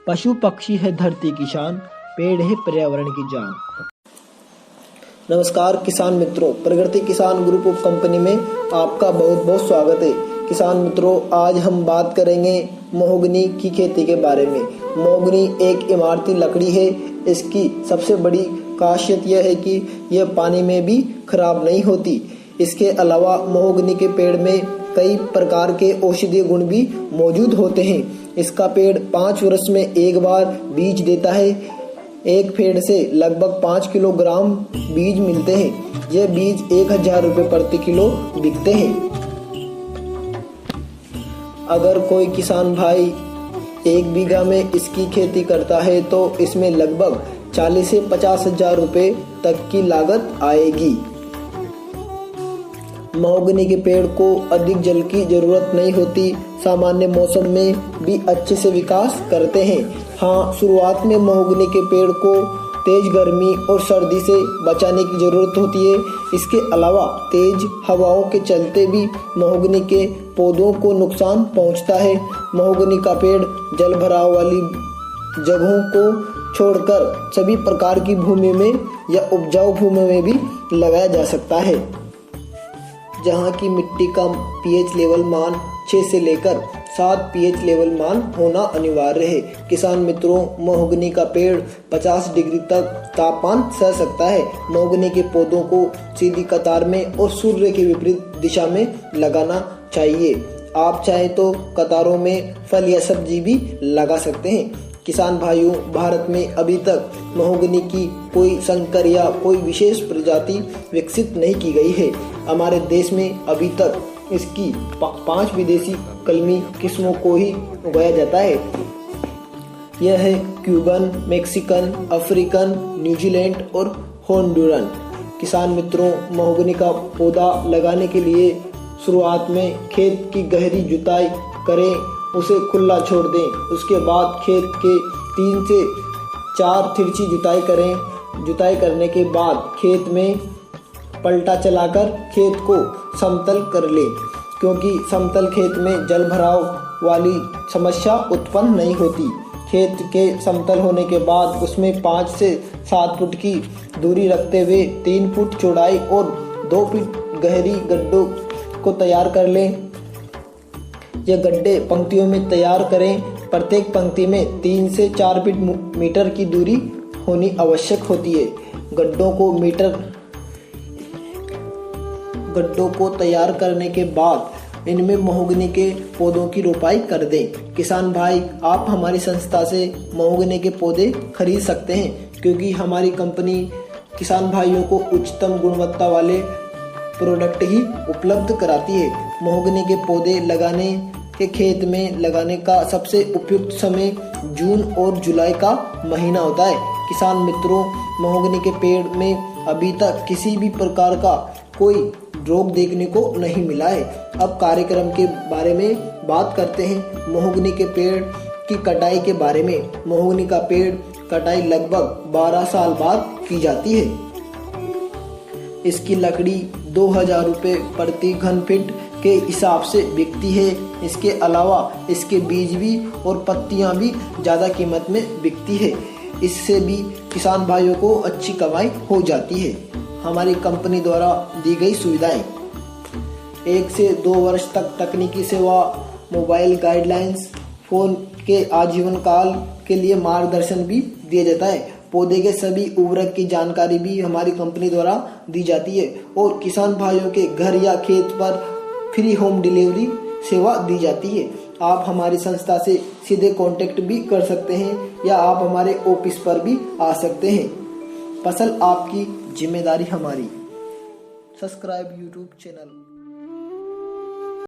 पशु पक्षी है धरती की शान, पेड़ है पर्यावरण की जान। नमस्कार किसान मित्रों, प्रगति किसान ग्रुप ऑफ कंपनी में आपका बहुत बहुत स्वागत है। किसान मित्रों, आज हम बात करेंगे महोगनी की खेती के बारे में। महोगनी एक इमारती लकड़ी है। इसकी सबसे बड़ी खासियत यह है कि यह पानी में भी खराब नहीं होती। इसके अलावा महोगनी के पेड़ में कई प्रकार के औषधीय गुण भी मौजूद होते हैं। इसका पेड़ 5 वर्ष में एक बार बीज देता है। एक पेड़ से लगभग 5 किलोग्राम बीज मिलते हैं। यह बीज 1000 रुपये प्रति किलो बिकते हैं। अगर कोई किसान भाई 1 बीघा में इसकी खेती करता है तो इसमें लगभग 40 से 50 हजार रुपये तक की लागत आएगी। महोगनी के पेड़ को अधिक जल की जरूरत नहीं होती। सामान्य मौसम में भी अच्छे से विकास करते हैं। हाँ, शुरुआत में महोगनी के पेड़ को तेज गर्मी और सर्दी से बचाने की जरूरत होती है। इसके अलावा तेज हवाओं के चलते भी महोगनी के पौधों को नुकसान पहुंचता है। महोगनी का पेड़ जल भराव वाली जगहों को छोड़कर सभी प्रकार की भूमि में या उपजाऊ भूमि में भी लगाया जा सकता है, जहाँ की मिट्टी का पीएच लेवल मान 6 से लेकर 7 पीएच लेवल मान होना अनिवार्य है। किसान मित्रों, महोगनी का पेड़ 50 डिग्री तक तापमान सह सकता है। महोगनी के पौधों को सीधी कतार में और सूर्य के विपरीत दिशा में लगाना चाहिए। आप चाहे तो कतारों में फल या सब्जी भी लगा सकते हैं। किसान भाइयों, भारत में अभी तक महोगनी की कोई संकर या कोई विशेष प्रजाति विकसित नहीं की गई है। हमारे देश में अभी तक इसकी 5 विदेशी कलमी किस्मों को ही उगाया जाता है। यह है क्यूबन, मैक्सिकन, अफ्रीकन, न्यूजीलैंड और होंडुरन। किसान मित्रों, महोगनी का पौधा लगाने के लिए शुरुआत में खेत की गहरी जुताई करें, उसे खुला छोड़ दें। उसके बाद खेत के 3 से 4 तिरछी जुताई करें। जुताई करने के बाद खेत में पलटा चलाकर खेत को समतल कर लें, क्योंकि समतल खेत में जल भराव वाली समस्या उत्पन्न नहीं होती। खेत के समतल होने के बाद उसमें 5 से 7 फुट की दूरी रखते हुए 3 फुट चौड़ाई और 2 फुट गहरी गड्ढों को तैयार कर लें। यह गड्ढे पंक्तियों में तैयार करें। प्रत्येक पंक्ति में 3 से 4 मीटर की दूरी होनी आवश्यक होती है। गड्ढों को तैयार करने के बाद इनमें महोगनी के पौधों की रोपाई कर दें। किसान भाई, आप हमारी संस्था से महोगनी के पौधे खरीद सकते हैं, क्योंकि हमारी कंपनी किसान भाइयों को उच्चतम गुणवत्ता वाले प्रोडक्ट ही उपलब्ध कराती है। महोगनी के पौधे लगाने के खेत में लगाने का सबसे उपयुक्त समय जून और जुलाई का महीना होता है। किसान मित्रों, महोगनी के पेड़ में अभी तक किसी भी प्रकार का कोई रोग देखने को नहीं मिला है। अब कार्यक्रम के बारे में बात करते हैं महोगनी के पेड़ की कटाई के बारे में। महोगनी का पेड़ कटाई लगभग 12 साल बाद की जाती है। इसकी लकड़ी 2000 रुपये प्रति घन फीट के हिसाब से बिकती है। इसके अलावा इसके बीज भी और पत्तियां भी ज़्यादा कीमत में बिकती है। इससे भी किसान भाइयों को अच्छी कमाई हो जाती है। हमारी कंपनी द्वारा दी गई सुविधाएं: 1 से 2 वर्ष तक तकनीकी सेवा, मोबाइल गाइडलाइंस, फोन के आजीवन काल के लिए मार्गदर्शन भी दिया जाता है। पौधे के सभी उर्वरक की जानकारी भी हमारी कंपनी द्वारा दी जाती है और किसान भाइयों के घर या खेत पर फ्री होम डिलीवरी सेवा दी जाती है। आप हमारी संस्था से सीधे कांटेक्ट भी कर सकते हैं या आप हमारे ऑफिस पर भी आ सकते हैं। फसल आपकी, जिम्मेदारी हमारी। Subscribe YouTube channel.